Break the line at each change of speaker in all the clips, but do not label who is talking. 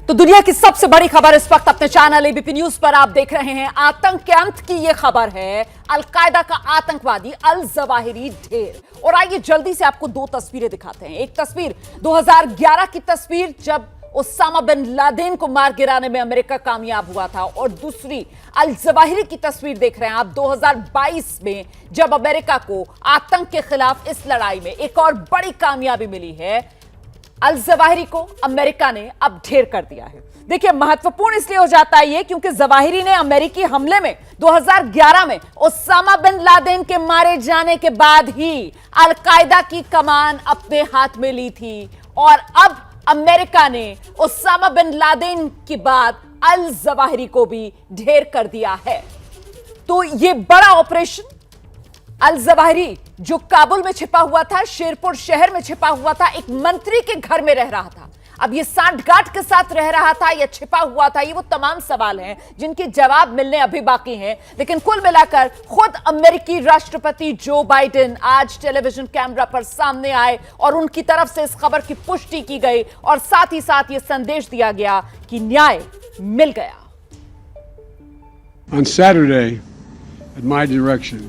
तो दुनिया की सबसे बड़ी खबर इस वक्त अपने चैनल एबीपी न्यूज पर आप देख रहे हैं। आतंक के अंत की यह खबर है। अलकायदा का आतंकवादी अल जवाहिरी ढेर। और आइए जल्दी से आपको दो तस्वीरें दिखाते हैं। एक तस्वीर 2011 की तस्वीर जब ओसामा बिन लादेन को मार गिराने में अमेरिका कामयाब हुआ था, और दूसरी अल जवाहिरी की तस्वीर देख रहे हैं आप 2022 में जब अमेरिका को आतंक के खिलाफ इस लड़ाई में एक और बड़ी कामयाबी मिली है। अल जवाहिरी को अमेरिका ने अब ढेर कर दिया है। देखिए, महत्वपूर्ण इसलिए हो जाता है ये क्योंकि जवाहिरी ने अमेरिकी हमले में 2011 में ओसामा बिन लादेन के मारे जाने के बाद ही अलकायदा की कमान अपने हाथ में ली थी, और अब अमेरिका ने ओसामा बिन लादेन के बाद अल जवाहिरी को भी ढेर कर दिया है। तो ये बड़ा ऑपरेशन अल जवाहिरी जो काबुल में छिपा हुआ था, शेरपुर शहर में छिपा हुआ था, एक मंत्री के घर में रह रहा था। अब ये सांठगांठ के साथ रह रहा था या छिपा हुआ था, ये वो तमाम सवाल हैं जिनके जवाब मिलने अभी बाकी हैं। लेकिन कुल मिलाकर खुद अमेरिकी राष्ट्रपति जो बाइडेन आज टेलीविजन कैमरा पर सामने आए और उनकी तरफ से इस खबर की पुष्टि की गई, और साथ ही साथ ये संदेश दिया गया कि न्याय मिल गया।
On Saturday, at my direction,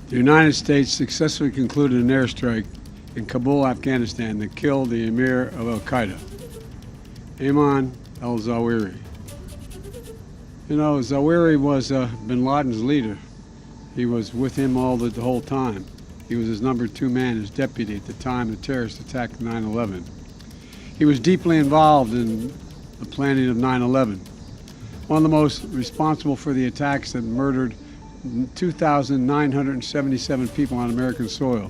the United States successfully concluded an airstrike in Kabul, Afghanistan that killed the emir of Al-Qaeda, Ayman al-Zawahiri. You know, Zawahiri was bin Laden's leader. He was with him the whole time. He was his number 2 man, his deputy at the time the terrorist attack of 9/11. He was deeply involved in the planning of 9/11. One of the most responsible for the attacks that murdered 2,977 people on American soil.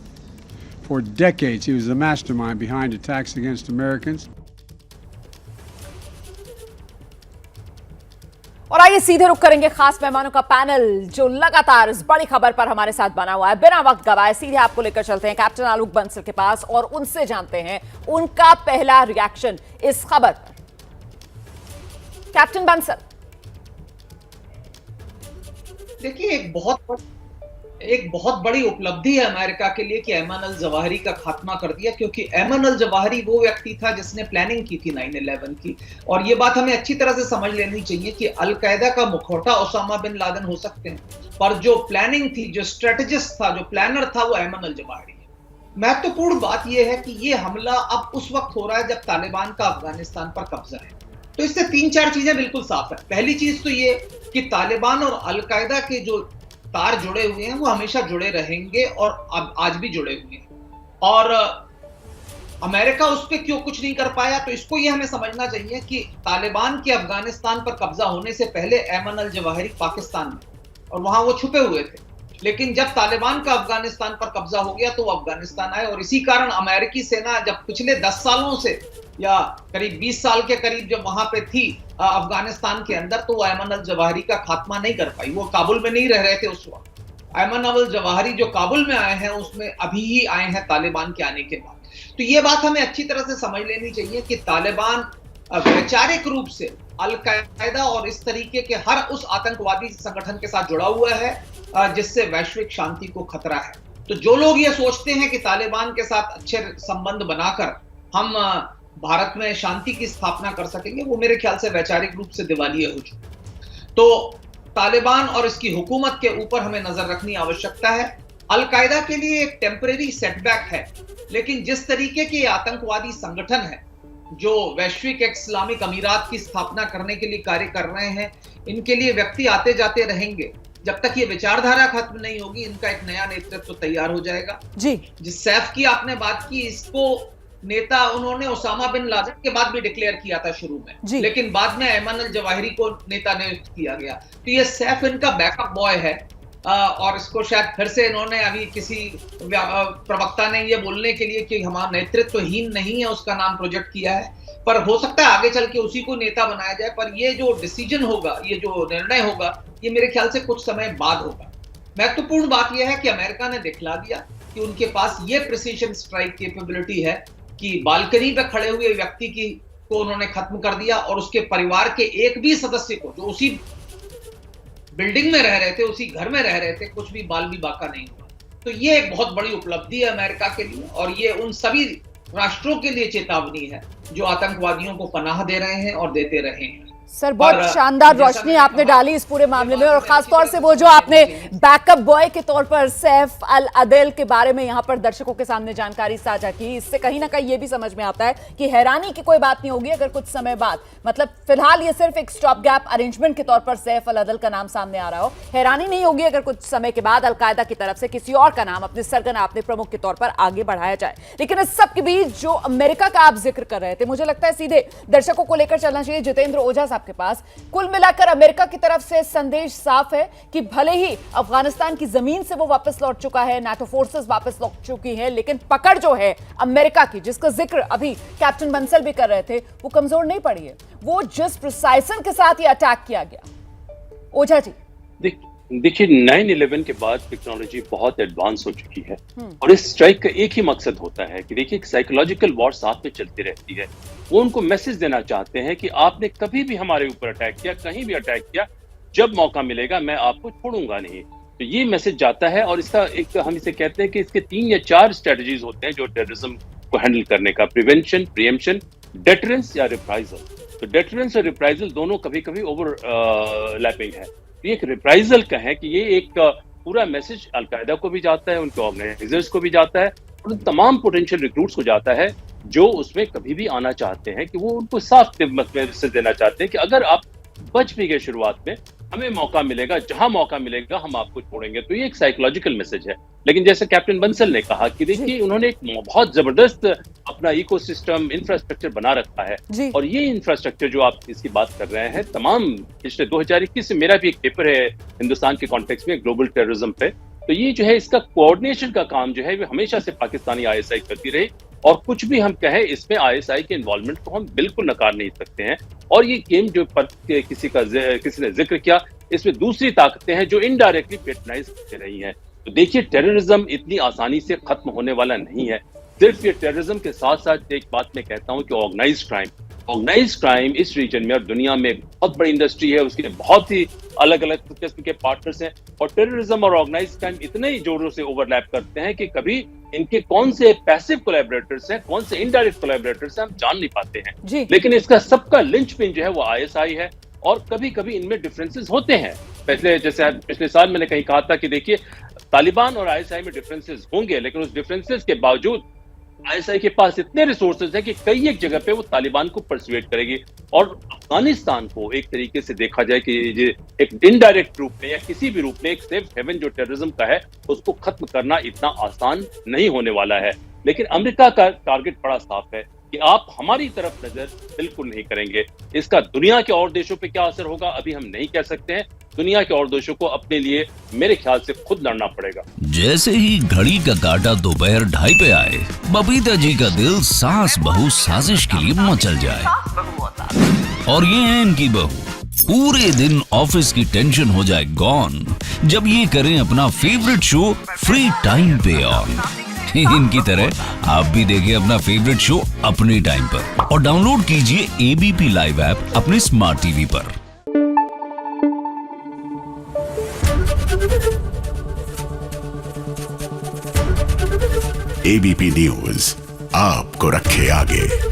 For decades, he was the mastermind behind attacks against Americans.
और आइए सीधे रुक करेंगे खास मेहमानों का panel जो लगातार इस बड़ी खबर पर हमारे साथ बना हुआ है। बिना वक्त गवाए सीधे आपको लेकर चलते हैं कैप्टन आलोक बंसल के पास और उनसे जानते हैं उनका पहला रिएक्शन इस खबर पर। कैप्टन बंसल,
देखिए, एक बहुत बड़ी उपलब्धि है अमेरिका के लिए कि ऐमन अल जवाहिरी का खात्मा कर दिया, क्योंकि ऐमन अल जवाहिरी वो व्यक्ति था जिसने प्लानिंग की थी 9/11 की। और ये बात हमें अच्छी तरह से समझ लेनी चाहिए कि अलकायदा का मुखौटा ओसामा बिन लादेन हो सकते हैं, पर जो प्लानिंग थी, जो स्ट्रेटेजिस्ट था, जो प्लानर था, वो ऐमन अल जवाहिरी है। महत्वपूर्ण बात यह है कि ये हमला अब उस वक्त हो रहा है जब तालिबान का अफगानिस्तान पर कब्जा है। तो इससे 3-4 चीजें बिल्कुल साफ है। पहली चीज तो ये कि तालिबान और अलकायदा के जो तार जुड़े हुए हैं वो हमेशा जुड़े रहेंगे और अब आज भी जुड़े हुए हैं। और अमेरिका उस पर क्यों कुछ नहीं कर पाया, तो इसको ये हमें समझना चाहिए कि तालिबान के अफगानिस्तान पर कब्जा होने से पहले ऐमन अल जवाहिरी पाकिस्तान में और वहां वो छुपे हुए थे। लेकिन जब तालिबान का अफगानिस्तान पर कब्जा हो गया तो वो अफगानिस्तान आए, और इसी कारण अमेरिकी सेना जब पिछले 10 सालों से या करीब 20 साल के करीब जब वहां पे थी अफगानिस्तान के अंदर, तो वो ऐमन अल जवाहिरी का खात्मा नहीं कर पाई। वो काबुल में नहीं रह रहे थे उस वक्त। ऐमन अल जवाहिरी जो काबुल में आए हैं उसमें अभी ही आए हैं तालिबान के आने के बाद। तो ये बात हमें अच्छी तरह से समझ लेनी चाहिए कि तालिबान वैचारिक रूप से अल-कायदा और इस तरीके के हर उस आतंकवादी संगठन के साथ जुड़ा हुआ है जिससे वैश्विक शांति को खतरा है। तो जो लोग ये सोचते हैं कि तालिबान के साथ अच्छे संबंध बनाकर हम भारत में शांति की स्थापना कर सकेंगे, वो मेरे ख्याल से वैचारिक रूप से दिवालिया हो चुके। तो तालिबान और इसकी हुकूमत के ऊपर हमें नजर रखनी आवश्यकता है। अल-कायदा के लिए एक टेम्परेरी सेटबैक है, लेकिन जिस तरीके के आतंकवादी संगठन है जो वैश्विक इस्लामिक अमीरात की स्थापना करने के लिए कार्य कर रहे हैं, इनके लिए व्यक्ति आते जाते रहेंगे। जब तक ये विचारधारा खत्म नहीं होगी, इनका एक नया नेतृत्व तैयार हो जाएगा। जी, जिस सैफ की आपने बात की, इसको नेता उन्होंने ओसामा बिन लादेन के बाद भी डिक्लेयर किया था शुरू में, लेकिन बाद में ऐमन अल जवाहिरी को नेता नियुक्त किया गया। तो ये सैफ इनका बैकअप बॉय है, और इसको शायद फिर से इन्होंने अभी किसी प्रवक्ता ने ये बोलने के लिए कि हमारा नेतृत्वहीन नहीं है उसका नाम प्रोजेक्ट किया है, पर हो सकता है आगे चल के उसी को नेता बनाया जाए। पर ये जो डिसीजन होगा, ये जो निर्णय होगा, ये मेरे ख्याल से कुछ समय बाद होगा। महत्वपूर्ण बात यह है कि अमेरिका ने दिखला दिया कि उनके पास ये प्रिसीजन स्ट्राइक कैपेबिलिटी है कि बालकनी पे खड़े हुए व्यक्ति को उन्होंने खत्म कर दिया, और उसके परिवार के एक भी सदस्य को, जो उसी बिल्डिंग में रह रहे थे, उसी घर में रह रहे थे, कुछ भी बाल भी बाका नहीं हुआ। तो ये एक बहुत बड़ी उपलब्धि है अमेरिका के लिए, और ये उन सभी राष्ट्रों के लिए चेतावनी है जो आतंकवादियों को पनाह दे रहे हैं और देते रहे हैं।
सर, बहुत शानदार रोशनी आपने डाली इस पूरे मामले में, और खासतौर से वो जो आपने बैकअप बॉय के तौर पर सैफ अल अदेल के बारे में यहां पर दर्शकों के सामने जानकारी साझा की, इससे कहीं ना कहीं ये भी समझ में आता है कि हैरानी की कोई बात नहीं होगी अगर कुछ समय बाद, मतलब फिलहाल ये सिर्फ एक स्टॉप गैप अरेंजमेंट के तौर पर सैफ अल अदेल का नाम सामने आ रहा हो। हैरानी नहीं होगी अगर कुछ समय के बाद अलकायदा की तरफ से किसी और का नाम अपने सरगना, अपने प्रमुख के तौर पर आगे बढ़ाया जाए। लेकिन इस सब के बीच जो अमेरिका का आप जिक्र कर रहे थे, मुझे लगता है सीधे दर्शकों को लेकर चलना चाहिए जितेंद्र ओझा साहब के पास। कुल मिलाकर अमेरिका की तरफ से संदेश साफ है कि भले ही अफगानिस्तान की जमीन से वो वापस लौट चुका है, नाटो फोर्सेस वापस लौट चुकी हैं, लेकिन पकड़ जो है अमेरिका की, जिसका जिक्र अभी कैप्टन बंसल भी कर रहे थे, वो कमजोर नहीं पड़ी है। वो जिस प्रिसाइजन के साथ ये अटैक किया गया, ओझा जी
देखिए 9/11 के बाद टेक्नोलॉजी बहुत एडवांस हो चुकी है और इस स्ट्राइक का एक ही मकसद होता है कि देखिए साइकोलॉजिकल वॉर साथ में चलती रहती है। वो उनको मैसेज देना चाहते हैं कि आपने कभी भी हमारे ऊपर अटैक किया, कहीं भी अटैक किया, जब मौका मिलेगा मैं आपको छोड़ूंगा नहीं। तो ये मैसेज जाता है और इसका एक हम इसे कहते हैं कि इसके 3 या 4 स्ट्रेटजीज होते हैं जो टेररिज्म को हैंडल करने का, प्रिवेंशन, प्रीएम्पशन, डेटरेंस या रिप्राइजल। तो डेटरेंस और रिप्राइजल दोनों कभी कभी ओवरलैपिंग है। ये एक रिप्राइजल का है कि ये एक पूरा मैसेज अलकायदा को भी जाता है, उनके ऑर्गेनाइजर्स को भी जाता है और उन तमाम पोटेंशियल रिक्रूट्स को जाता है जो उसमें कभी भी आना चाहते हैं, कि वो उनको साफ मैसेज देना चाहते हैं कि अगर आप बच भी गए शुरुआत में, हमें मौका मिलेगा, जहां मौका मिलेगा हम आपको छोड़ेंगे। तो ये एक साइकोलॉजिकल मैसेज है। लेकिन जैसे कैप्टन बंसल ने कहा कि देखिए उन्होंने एक बहुत जबरदस्त अपना इकोसिस्टम इंफ्रास्ट्रक्चर बना रखा है और ये इंफ्रास्ट्रक्चर जो आप इसकी बात कर रहे हैं, तमाम पिछले 2021 से मेरा भी एक पेपर है हिंदुस्तान के कॉन्टेक्स्ट में ग्लोबल टेररिज्म पे, तो ये जो है इसका कोऑर्डिनेशन का काम जो है वो हमेशा से पाकिस्तानी आईएसआई करती रही और कुछ भी हम कहें इसमें आईएसआई के इन्वॉल्वमेंट को हम बिल्कुल नकार नहीं सकते हैं। और ये गेम जो पर किसी ने जिक्र किया, इसमें दूसरी ताकतें हैं जो इनडायरेक्टली पेट्रोनाइज कर रही हैं। तो देखिए टेररिज्म इतनी आसानी से खत्म होने वाला नहीं है। सिर्फ ये टेररिज्म के साथ साथ एक बात मैं कहता हूं कि ऑर्गेनाइज्ड क्राइम इस रीजन में और दुनिया में बहुत बड़ी इंडस्ट्री है, उसके बहुत ही अलग अलग किस्म के पार्टनर्स हैं और टेररिज्म और ऑर्गेनाइज्ड क्राइम इतने ही जोरों से ओवरलैप करते हैं कि कभी इनके कौन से पैसिव कोलैबोरेटर्स हैं, कौन से इनडायरेक्ट कोलैबोरेटर्स हैं, हम जान नहीं पाते हैं। लेकिन इसका सबका लिंचपिन जो है वो आईएसआई है और कभी कभी इनमें डिफरेंसेस होते हैं। पिछले साल मैंने कहीं कहा था कि देखिए तालिबान और आईएसआई में डिफरेंसेस होंगे, लेकिन उस डिफरेंसेस के बावजूद आईएसआई के पास इतने रिसोर्सेज है कि कई एक जगह पे वो तालिबान को परसुएट करेगी। और अफगानिस्तान को एक तरीके से देखा जाए कि ये एक इनडायरेक्ट रूप में या किसी भी रूप में एक सेफ हेवन जो टेररिज्म का है उसको खत्म करना इतना आसान नहीं होने वाला है। लेकिन अमेरिका का टारगेट बड़ा साफ है कि आप हमारी तरफ नजर बिल्कुल नहीं करेंगे। इसका दुनिया के और देशों पे क्या असर होगा अभी हम नहीं कह सकते हैं। दुनिया के और देशों को अपने लिए मेरे ख्याल से खुद लड़ना पड़ेगा।
जैसे ही घड़ी का काटा दोपहर 2:30 पे आए, बबीता जी का दिल सास बहू साजिश के लिए मचल जाए। और ये है इनकी बहू, पूरे दिन ऑफिस की टेंशन हो जाए गॉन जब ये करें अपना फेवरेट शो फ्री टाइम पे ऑन। इनकी तरह आप भी देखिए अपना फेवरेट शो अपने टाइम पर और डाउनलोड कीजिए एबीपी लाइव ऐप अपने स्मार्ट टीवी पर।
एबीपी न्यूज आपको रखे आगे।